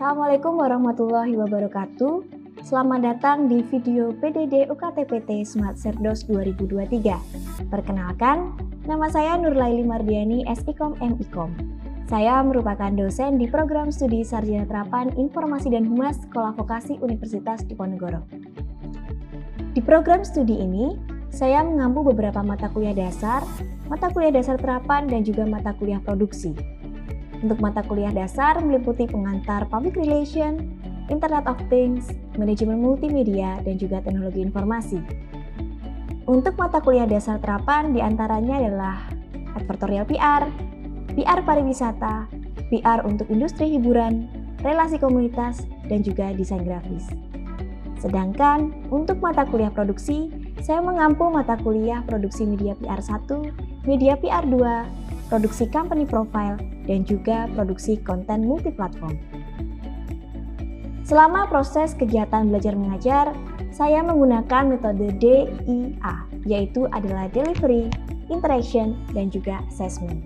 Assalamualaikum warahmatullahi wabarakatuh. Selamat datang di video PDD UKTPT Smart Cerdos 2023. Perkenalkan, nama saya Nurlaili Mardiani, SIKOM MIKOM. Saya merupakan dosen di Program Studi Sarjana Terapan Informasi dan Humas Sekolah Vokasi Universitas Diponegoro. Di program studi ini, saya mengampu beberapa mata kuliah dasar terapan, dan juga mata kuliah produksi. Untuk mata kuliah dasar meliputi pengantar Public Relation, Internet of Things, Manajemen Multimedia, dan juga Teknologi Informasi. Untuk mata kuliah dasar terapan diantaranya adalah Advertorial PR, PR Pariwisata, PR untuk Industri Hiburan, Relasi Komunitas, dan juga Desain Grafis. Sedangkan untuk mata kuliah produksi, saya mengampu mata kuliah Produksi Media PR 1, Media PR 2, Produksi Company Profile, dan juga Produksi Konten Multiplatform. Selama proses kegiatan belajar mengajar, saya menggunakan metode DIA, yaitu adalah Delivery, Interaction, dan juga Assessment.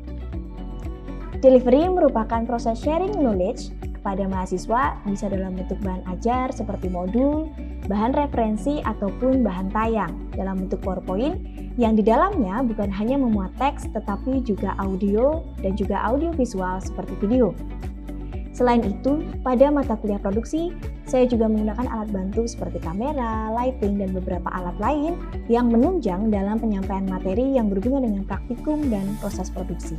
Delivery merupakan proses sharing knowledge kepada mahasiswa, bisa dalam bentuk bahan ajar seperti modul, bahan referensi, ataupun bahan tayang dalam bentuk PowerPoint yang di dalamnya bukan hanya memuat teks tetapi juga audio dan juga audio visual seperti video. Selain itu, pada mata kuliah produksi, saya juga menggunakan alat bantu seperti kamera, lighting, dan beberapa alat lain yang menunjang dalam penyampaian materi yang berhubungan dengan praktikum dan proses produksi.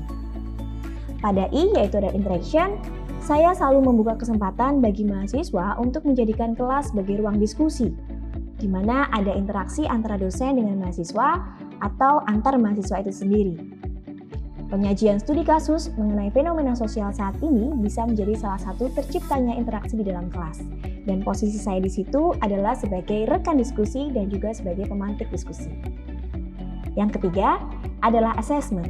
Pada I, yaitu ada interaction, saya selalu membuka kesempatan bagi mahasiswa untuk menjadikan kelas sebagai ruang diskusi, di mana ada interaksi antara dosen dengan mahasiswa atau antar mahasiswa itu sendiri. Penyajian studi kasus mengenai fenomena sosial saat ini bisa menjadi salah satu terciptanya interaksi di dalam kelas. Dan posisi saya di situ adalah sebagai rekan diskusi dan juga sebagai pemantik diskusi. Yang ketiga adalah assessment.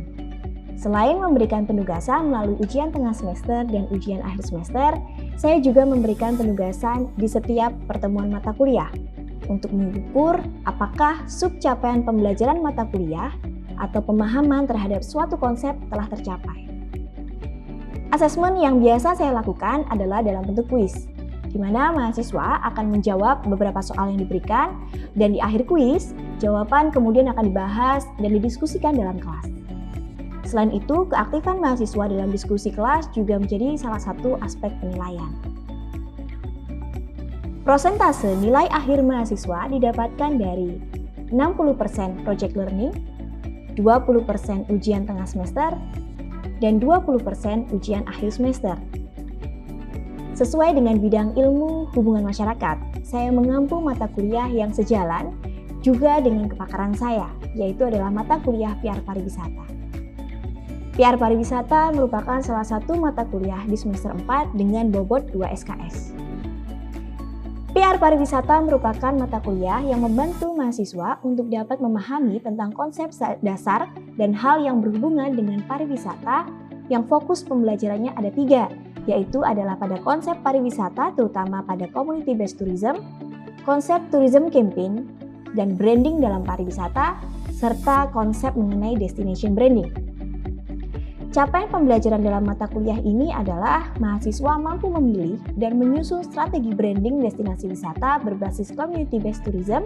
Selain memberikan penugasan melalui ujian tengah semester dan ujian akhir semester, saya juga memberikan penugasan di setiap pertemuan mata kuliah untuk mengukur apakah subcapaian pembelajaran mata kuliah atau pemahaman terhadap suatu konsep telah tercapai. Asesmen yang biasa saya lakukan adalah dalam bentuk kuis, di mana mahasiswa akan menjawab beberapa soal yang diberikan, dan di akhir kuis, jawaban kemudian akan dibahas dan didiskusikan dalam kelas. Selain itu, keaktifan mahasiswa dalam diskusi kelas juga menjadi salah satu aspek penilaian. Prosentase nilai akhir mahasiswa didapatkan dari 60% project learning, 20% ujian tengah semester, dan 20% ujian akhir semester. Sesuai dengan bidang ilmu hubungan masyarakat, saya mengampu mata kuliah yang sejalan juga dengan kepakaran saya, yaitu adalah mata kuliah PR Pariwisata. PR Pariwisata merupakan salah satu mata kuliah di semester 4 dengan bobot 2 SKS. PR Pariwisata merupakan mata kuliah yang membantu mahasiswa untuk dapat memahami tentang konsep dasar dan hal yang berhubungan dengan pariwisata yang fokus pembelajarannya ada 3, yaitu adalah pada konsep pariwisata terutama pada community based tourism, konsep tourism campaign, dan branding dalam pariwisata, serta konsep mengenai destination branding. Capaian pembelajaran dalam mata kuliah ini adalah mahasiswa mampu memilih dan menyusun strategi branding destinasi wisata berbasis community-based tourism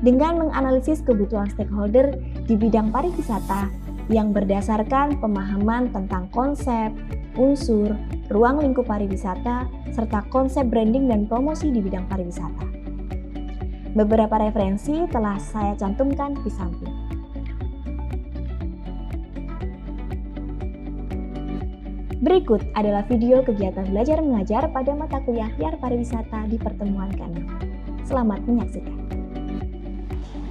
dengan menganalisis kebutuhan stakeholder di bidang pariwisata yang berdasarkan pemahaman tentang konsep, unsur, ruang lingkup pariwisata, serta konsep branding dan promosi di bidang pariwisata. Beberapa referensi telah saya cantumkan di samping. Berikut adalah video kegiatan belajar mengajar pada mata kuliah PR Pariwisata di pertemuan ke-6. Selamat menyaksikan.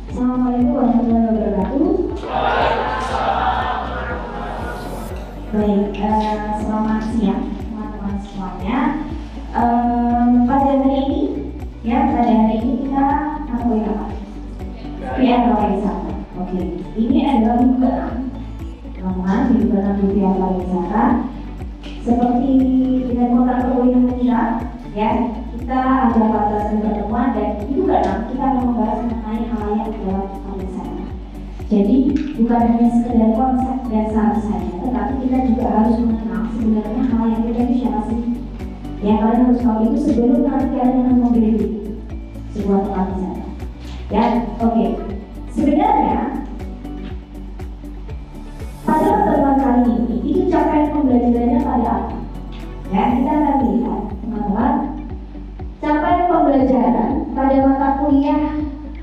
Assalamualaikum warahmatullahi wabarakatuh. Baik, selamat siang teman-teman semuanya. Pada hari ini kita kuliah apa? PR Pariwisata. Oke, ini adalah minggu ke-6 di PR Pariwisata. Seperti dengan kontrak perkuliahan kita, kita ada 14 pertemuan dan minggu ke-6 kita akan membahas mengenai hal-hal di dalam pariwisata. Jadi bukan hanya sekedar konsep dasar saja, tetapi kita juga harus mengenal sebenarnya hal yang beda itu siapa sih. Ya, kalian harus tahu itu sebelum nanti kalian akan membeli sebuah tempat wisata. Ya, oke. Sebenarnya pada pertemuan kali ini itu capaian pembelajarannya pada apa? Ya, kita akan lihat, teman-teman. Capaian pembelajaran pada mata kuliah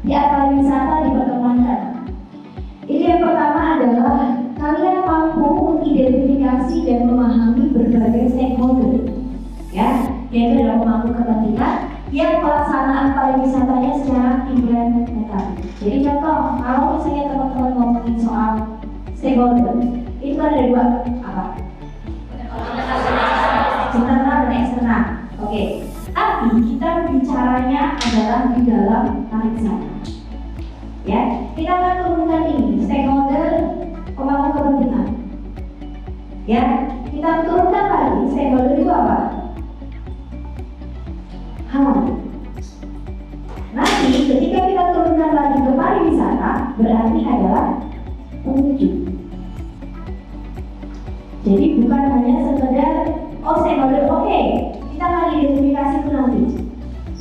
di akar wisata di pertemuan kali. Ini yang pertama adalah kalian mampu mengidentifikasi dan memahami berbagai stakeholder, ya, yaitu adalah pemangku kepentingan yang pelaksanaan pariwisatanya secara implementatif. Jadi contoh, kalau misalnya teman-teman ngomongin soal stakeholder, itu kan ada dua, apa? Internal dan eksternal. Oke. Tapi kita bicaranya adalah di dalam pariwisata. Ya, kita akan turunkan ini stakeholder pemangku kepentingan. Ya, kita turunkan lagi stakeholder itu apa? Nanti ketika kita turunkan lagi ke pariwisata, berarti adalah pengunjung. Jadi bukan hanya sekedar stakeholder, oke, kita akan identifikasi itu nanti.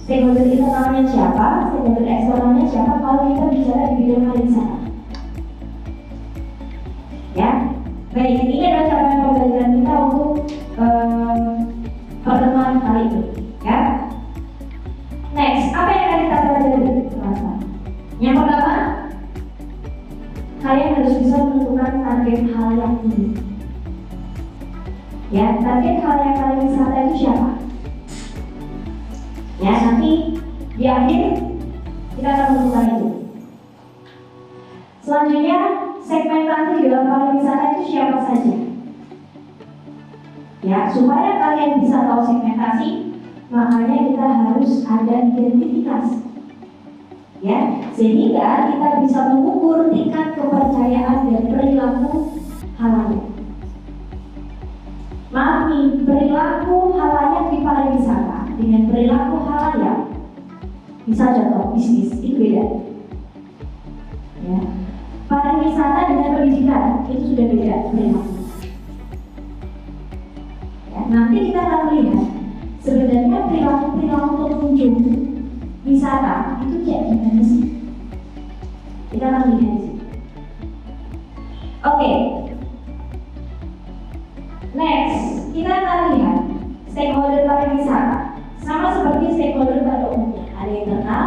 Stakeholder internalnya siapa, stakeholder eksternalnya siapa kalau kita bicara di bidang pariwisata. Ya, baik, ini adalah capaian pembelajaran kita untuk pertemuan kali ini. Ya. Next, apa yang akan kita pelajari? Yang pertama, kalian harus bisa menentukan target hal yang ini. Ya, target hal yang kalian wisata itu siapa? Ya, nanti di akhir kita akan menentukan itu. Selanjutnya, segmentasi dalam pariwisata itu siapa saja? Ya, supaya kalian bisa tahu segmentasi, makanya kita harus ada identifikasi, ya, sehingga kita bisa mengukur tingkat kepercayaan dan perilaku halayak. Maaf nih, perilaku halayak di pariwisata dengan perilaku halayak, misal contoh bisnis itu beda. Ya, pariwisata dengan pendidikan itu sudah beda perilaku. Ya, nanti kita akan melihat sebenarnya perilaku pengunjung wisata itu kayak gimana sih? Kita akan lihat di sini. Oke. Next, kita akan lihat stakeholder pariwisata. Sama seperti stakeholder pada umumnya, ada internal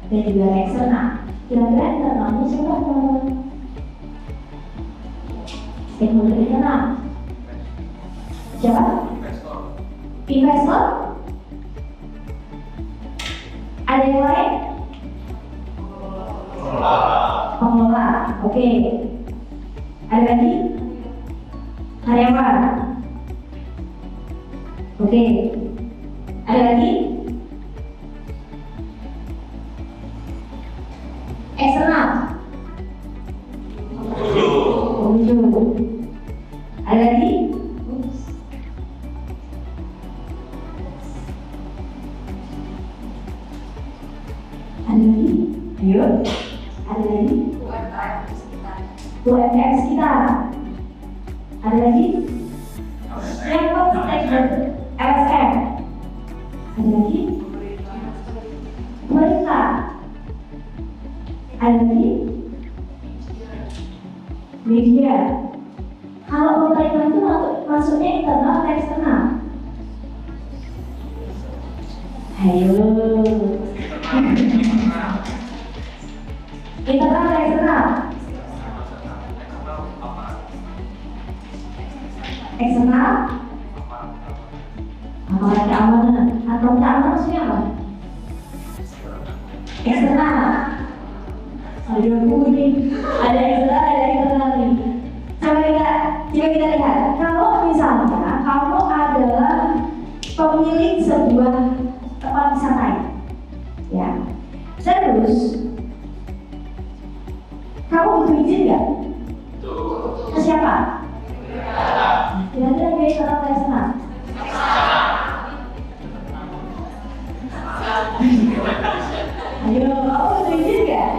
dan juga eksternal. Kira-kira internalnya siapa, teman-teman? Stakeholder internal. Siapa? Investor? Ada yang lain? Pengelola. Oke. Ada lagi? Karyawan. Oke. Ada lagi? Eksternal. Pengunjung. Ada lagi? Ada lagi? Ayo. Ada lagi? UMKM sekitar. Ada lagi? Level stakeholder LSM. Ada lagi? Pemerintah. Ada lagi? Media. Kalau pemerintah itu masuknya internal atau eksternal? Ayo. Internal atau eksternal? Eksternal? Aparat keamanan. Aparat keamanan maksudnya apa? Eksternal. Aduh, ini ada eksternal, ada internal nih. Coba kita lihat. Kalau misalnya kamu adalah pemilik sebuah tempat wisata, ya, terus kamu butuh izin nggak? Ke siapa? Kira-kira dia internal atau eksternal? Ayo, kamu butuh izin nggak?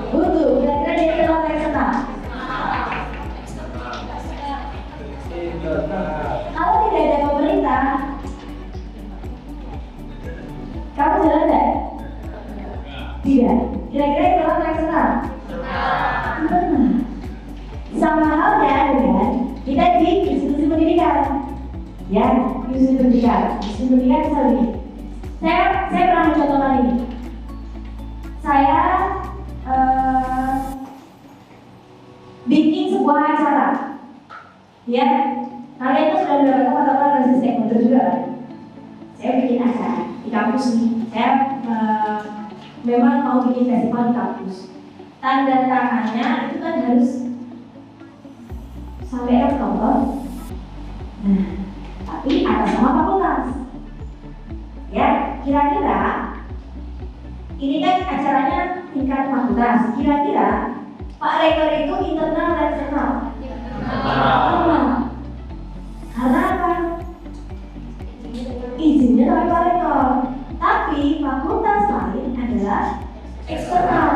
Butuh. Kira-kira dia internal atau eksternal? Kalau tidak ada pemerintah, benar. Sama halnya dengan kita di institusi pendidikan. Ya, institusi pendidikan. Institusi pendidikan bisa begini. Saya pernah mencontohkan ini. Saya bikin sebuah acara. Ya, kalian itu sudah mendapatkan pengetahuan dari stakeholder juga kan? Saya bikin acara di kampus nih. Saya memang mau bikin festival di kampus. Tanda tangannya itu kan harus sampai Oktober. Nah, tapi atas nama fakultas. Ya, kira-kira ini kan acaranya tingkat fakultas. Kira-kira Pak Rektor itu internal dan eksternal? Internal. Karena apa? Izinnya dari Pak Rektor. Tapi fakultas lain adalah eksternal.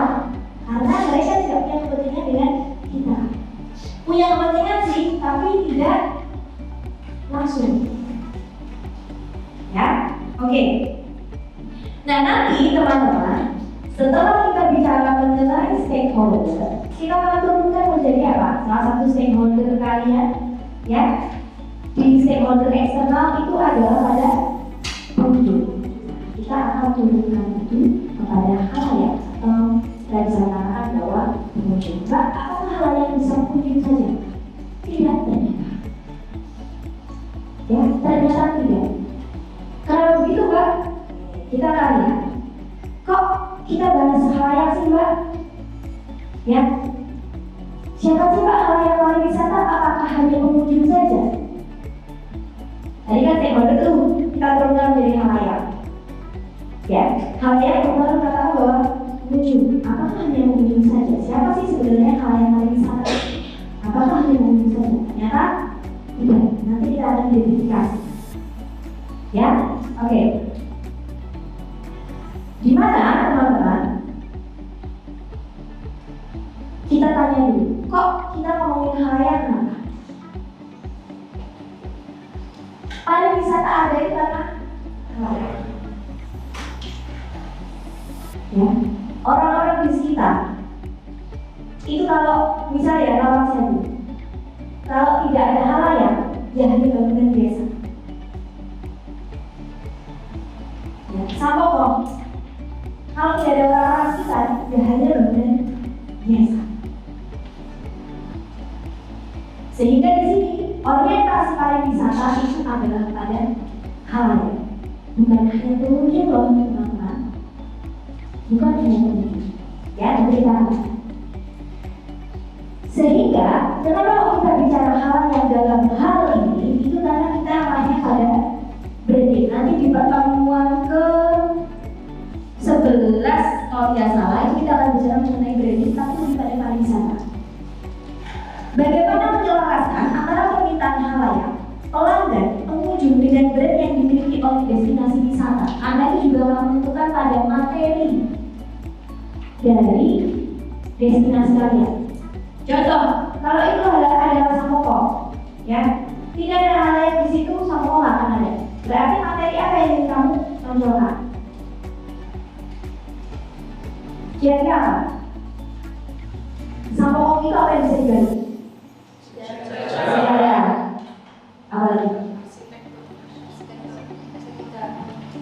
Karena mereka tidak punya kepentingan dengan kita. Punya kepentingan sih, tapi tidak langsung. Ya, oke. Nah, nanti teman-teman, setelah kita bicara mengenai stakeholder, kita akan turunkan menjadi apa? Salah satu stakeholder kalian, ya, di stakeholder eksternal itu adalah pada pengunjung. Kita akan turunkan itu kepada halayak atau rencanakan bahwa pengunjung. Mbak, apakah halayak bisa mengunjung saja? Tidak, ternyata. Ya, ternyata tidak. Kalau begitu, Mbak, kita akan lihat. Kok kita bahas halayak sih, Mbak? Ya, siapa sih Mbak halayak pariwisata? Apakah hanya pengunjung saja? Tadi kan stakeholder itu kita turunkan menjadi halayak. Ya, halayak yang baru katakan bahwa pengunjung. Apakah hanya pengunjung saja? Siapa sih sebenarnya halayak pariwisata? Apakah hanya pengunjung saja? Ternyata tidak. Nanti kita akan identifikasi. Ya, oke. Di mana teman-teman? Kita tanya dulu, kok kita ngomongin halayak kenapa? Pariwisata ada itu karena halayak. Ya, orang-orang di sekitar itu kalau misalnya lawang sewu, kalau tidak ada halayak, ya hanya bangunan biasa. Ya, sama kok. Kalau tidak ada orang-orang sekitar, ya hanya bangunan biasa. Sehingga di sini orientasi pariwisata itu adalah pada halayak, bukan hanya pengunjung loh teman-teman, bukan hanya pengunjung. Ya, nanti kita lihat. Sehingga kenapa kita bicara halayak dalam hal ini, itu karena kita arahnya pada branding. Nanti di pertemuan ke 11 kalau tidak salah itu kita akan bicara mengenai branding, tapi lebih pada pariwisata. Bagaimana menyelaraskan antara permintaan halayak, pelanggan, pengunjung dengan brand yang dimiliki oleh destinasi wisata. Anda itu juga akan menentukan pada materi dari destinasi kalian. Contoh, kalau itu ada Samoko, ya, tidak ada halayak di situ, Samoko nggak akan ada. Berarti materi apa yang ingin kamu tonjolkan? Kira-kira apa? Samoko itu apa yang bisa digali? Sejarah. Apa lagi?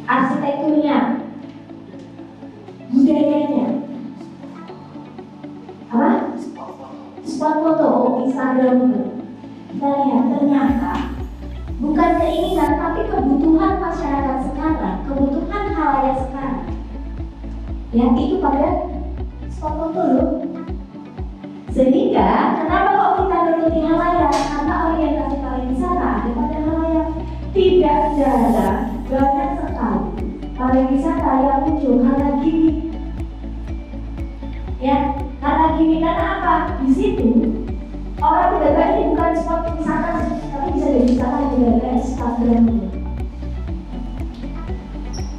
Arsitekturnya, budayanya, apa? Spot foto, Instagram itu. Kita lihat ternyata bukan keinginan tapi kebutuhan masyarakat sekarang, kebutuhan halayak sekarang. Ya, itu pada spot foto loh. Sehingga kenapa kok kita nuruti halayak? Karena orientasi pariwisata ada pada halayak. Tidak jarang, banyak sekali pariwisata yang muncul karena gimmick. Ya, karena gimmick, karena apa? Di situ orang tidak tahu ini bukan spot wisata, tapi bisa jadi wisata yang tidak ada Instagram.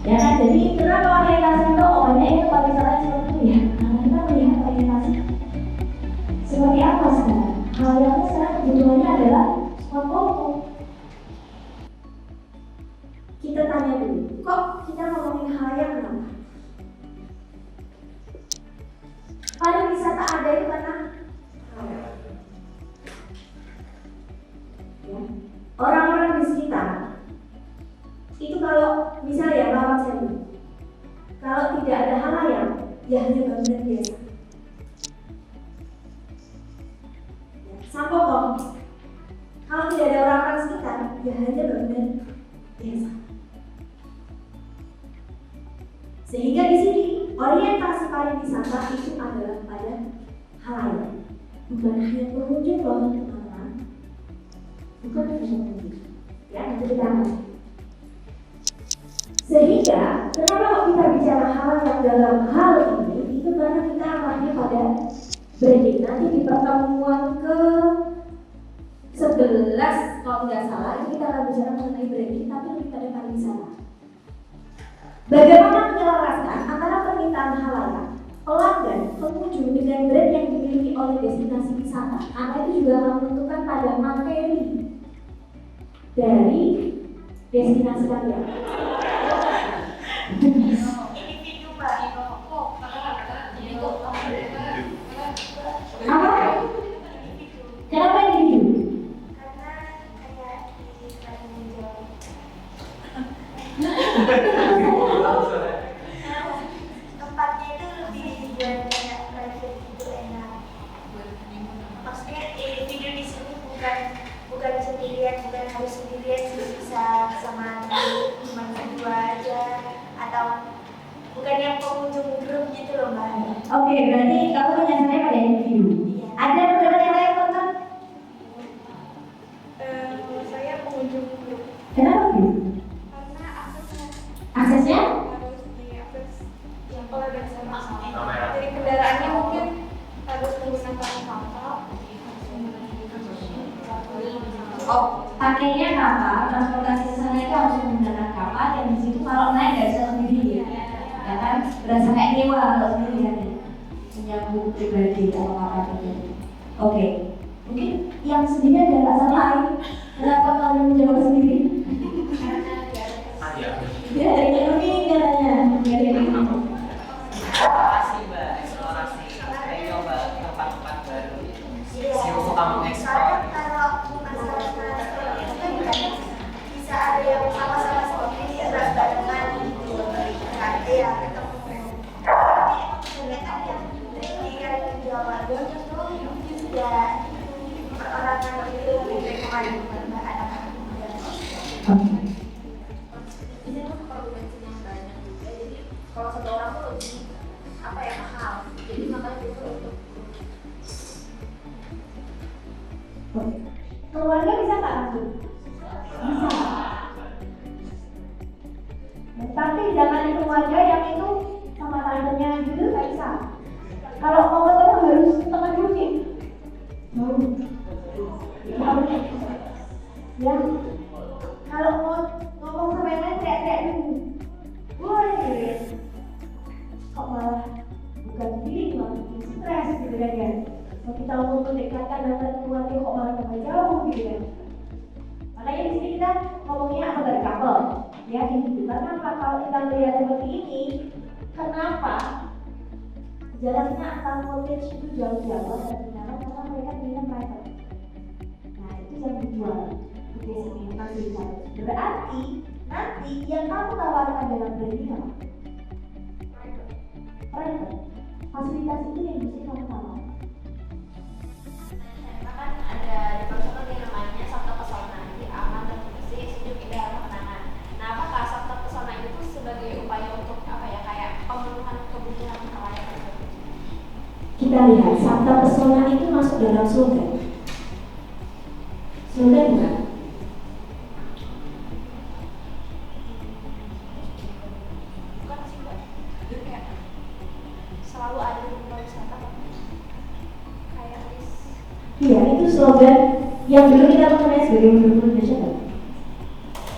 Ya kan, jadi kenapa orientasi itu banyak itu pariwisata seperti itu ya? Karena kita melihat orientasi seperti apa sekarang? Halayaknya sekarang kebutuhannya adalah spot foto. Kita tanya dulu, kok kita ngomongin halayak kenapa? Pariwisata ada itu karena Sampokong. Kalau tidak ada orang-orang sekitar, ya hanya bangunan desa. Sehingga di sini orientasi pariwisata itu adalah pada halayak, bukan hanya pengunjung loh teman-teman, bukan hanya pengunjung. Ya, nanti kita akan. Sehingga kenapa kok kita bicara halayak dalam hal ini? Itu karena kita arahnya pada branding. Nanti di pertemuan ke 11 kalau tidak salah itu kita akan bicara mengenai branding, tapi lebih pada pariwisata. Bagaimana menyelaraskan antara permintaan halayak, pelanggan, pengunjung dengan brand yang dimiliki oleh destinasi wisata? Karena itu juga akan menentukan pada materi dari destinasi kalian. Individu Pak. Apa? Kenapa individu? Karena kayak di Kalimantan Jawa. Tempatnya itu lebih buat kayak private gitu, enak. Maksudnya individu di sini bukan sendirian, bukan harus sendirian sih, bisa sama teman berdua aja, atau bukan yang pengunjung grup gitu loh Mbak. Oke, berarti kamu menyasarnya pada individu. Iya. Ada beberapa yang lain teman? Saya pengunjung grup. Kenapa grup? Karena aksesnya harus diakses yang kalau bersama. Jadi kendaraannya mungkin harus menggunakan kapal. Oh, pakainya kapal, transportasi ke sana itu harus menggunakan kapal, dan di situ kalau naik nggak bisa sendiri, ya kan? Berasa kayak nyewa kalau sendiri kan, menyambung pribadi atau apa gitu. Oke, mungkin yang sendiri ada alasan lain kenapa kalian menjawab sendiri? Ya, dari ekonomi katanya. Eksplorasi Mbak, eksplorasi, kayak nyoba tempat-tempat baru. Siapa kamu eksplor? Bisa ada yang sama-sama seperti ini, ada barengan gitu, ada yang ketemu. Mereka yang di Kalimantan Jawa ya perorangan itu lebih mengandung anak-anak muda. Ini tuh perlu bensin yang banyak juga, jadi kalau satu orang tuh lebih apa ya, mahal. Jadi makanya itu untuk keluarga bisa nggak langsung? Bisa. Tapi jangan keluarga yang itu sama tantenya gitu nggak bisa. Kalau mau ketemu harus teman dulu nih. Ya. Kalau mau ngomong sama yang lain teriak-teriak dulu. Woi, kok malah bukan diri, malah bikin stres gitu kan ya. Kalau kita mau mendekatkan antara keluarga kok malah tambah jauh gitu kan. Makanya di sini kita ngomongnya apa dari couple, ya gitu. Karena kalau kita melihat seperti ini, kenapa jaraknya antara cottage itu jauh-jauh dan kenapa? Karena mereka punya private. Nah itu yang dijual di sini masih bisa. Berarti nanti yang kamu tawarkan dalam branding apa? Private. Fasilitas itu yang bisa kamu tawarkan. Kan ada di personal yang namanya Sabta Pesona, jadi aman dan bersih, sejuk, indah, ramah kenangan. Nah, apakah Sabta Pesona itu sebagai upaya untuk apa ya, kayak pemenuhan kebutuhan halayak tersebut? Kita lihat Sabta Pesona itu masuk dalam slogan. Slogan bukan? Bukan sih Mbak, jadi kayak selalu ada di tempat wisata kayak list. Iya, itu slogan yang dulu kita mengenai sebagai Wonderful Indonesia kan?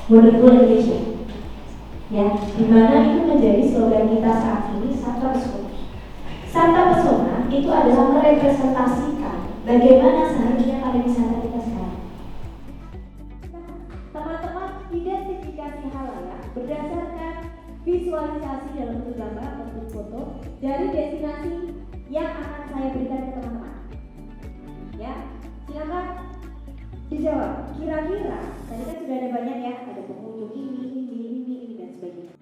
Wonderful Indonesia. Ya, dimana itu menjadi slogan kita saat ini, Sabta Pesona. Sabta Pesona itu adalah merepresentasikan bagaimana seharusnya pariwisata kita sekarang. Teman-teman, identifikasi halayak berdasarkan visualisasi dalam bentuk gambar atau bentuk foto dari destinasi yang akan saya berikan ke teman-teman. Ya, silakan dijawab. Kira-kira tadi kan sudah ada banyak ya, ada pengunjung ini dan sebagainya.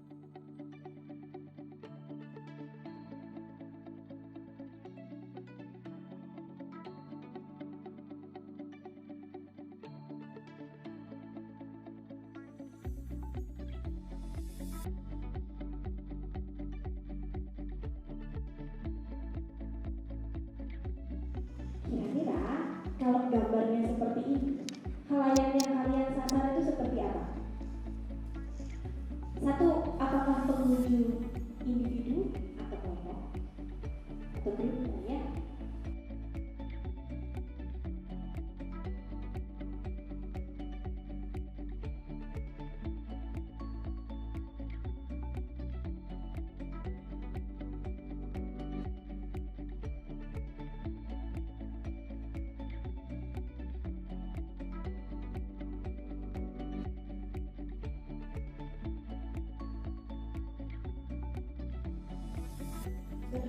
Jadi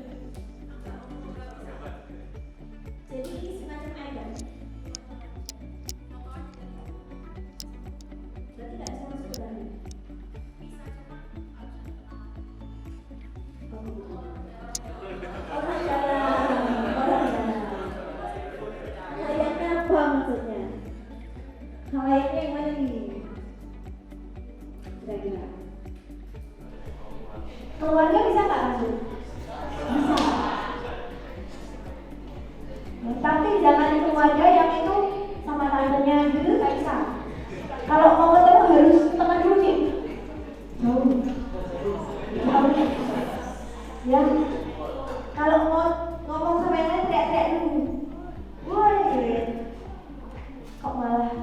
ini semacam agen. Berarti nggak bisa masuk ke dalam. Orang dalam. Layaknya apa maksudnya? Layaknya yang mana nih? Kira-kira. Keluarga bisa nggak masuk? Bisa. Tapi jangan keluarga yang itu sama tantenya gitu nggak bisa. Kalau mau ketemu harus teman dulu nih. Ya. Kalau mau ngomong sama yang lain teriak-teriak dulu. Woi, kok malah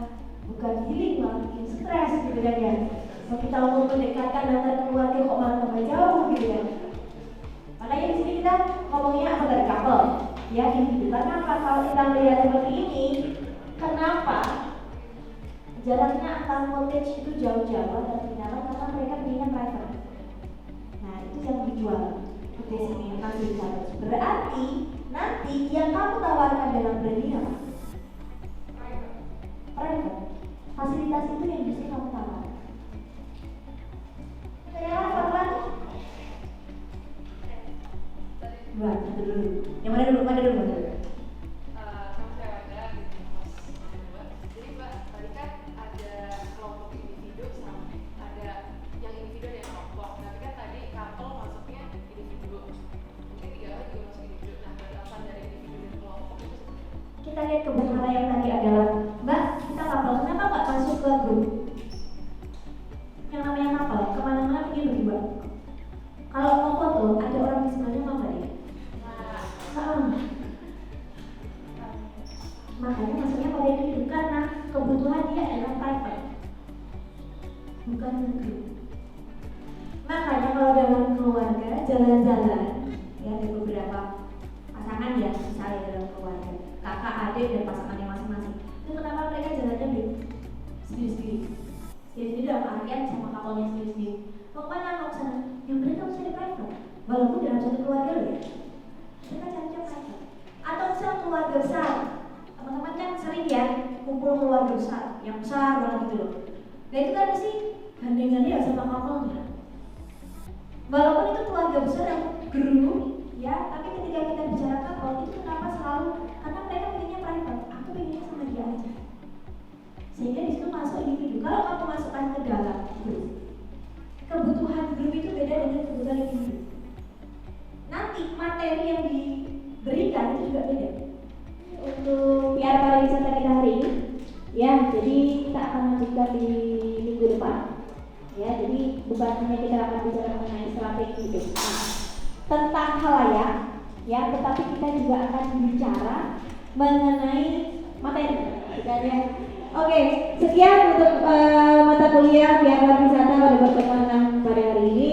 bukan healing malah bikin stres gitu kan ya. Kalau kita mau mendekatkan antar keluarga kok malah tambah jauh gitu kan. Makanya di sini kita ngomongnya apa dari couple. Ya gitu. Kenapa kalau kita melihat seperti ini? Kenapa jaraknya antar voltage itu jauh-jauh dan kenalan karena mereka punya private. Nah itu yang dijual di sini fasilitas. Berarti nanti yang kamu tawarkan dalam branding apa? Private. Fasilitas itu yang bisa kamu tawarkan. Saya kapan? Dua, dulu. Yang mana dulu? Mana dulu? Jadi Mbak, tadi kan ada kelompok individu sama ada yang individu dan kelompok. Tapi kan tadi couple masuknya individu. Mungkin 3 orang juga masuk individu. Nah, batasan dari individu dan kelompok itu Kita lihat kebenaran yang tadi adalah Mbak, kita kapal, kenapa nggak masuk ke grup? Yang namanya kapal, kemana-mana pergi berdua. Kalau mau foto, ada orang di sebelahnya mau nggak dia? Makanya maksudnya pada itu karena kebutuhan dia adalah private, bukan grup. Makanya kalau dalam keluarga jalan-jalan, ya ada beberapa pasangan ya misalnya dalam keluarga, kakak, adik dan pasangannya masing-masing. Itu kenapa mereka jalannya sendiri-sendiri? Sendiri-sendiri dalam artian sama kapalnya sendiri-sendiri. Mau kemana? Mau sana? Yang mereka harus cari private, walaupun dalam satu keluarga loh ya. Mereka cari private. Atau misalnya keluarga besar, teman-teman kan sering ya kumpul keluarga besar, yang besar banget gitu loh. Nah itu kan mesti gandengannya ya sama kapalnya. Walaupun itu keluarga besar yang gerung, ya, tapi ketika kita bicara couple itu kenapa selalu? Karena mereka pengennya private, aku pengennya sama dia aja. Sehingga di situ masuk individu. Kalau kamu masukkan ke dalam grup, kebutuhan grup itu beda dengan kebutuhan individu. Nanti materi yang diberikan itu juga beda. Untuk PR pariwisata kita hari ini, ya, jadi kita akan lanjutkan di minggu depan. Ya, jadi bukan hanya kita akan bicara mengenai strategi hidup tentang halayak, ya, tetapi kita juga akan bicara mengenai materi. Ya. Oke, sekian untuk mata kuliah PR pariwisata pada pertemuan pada hari ini.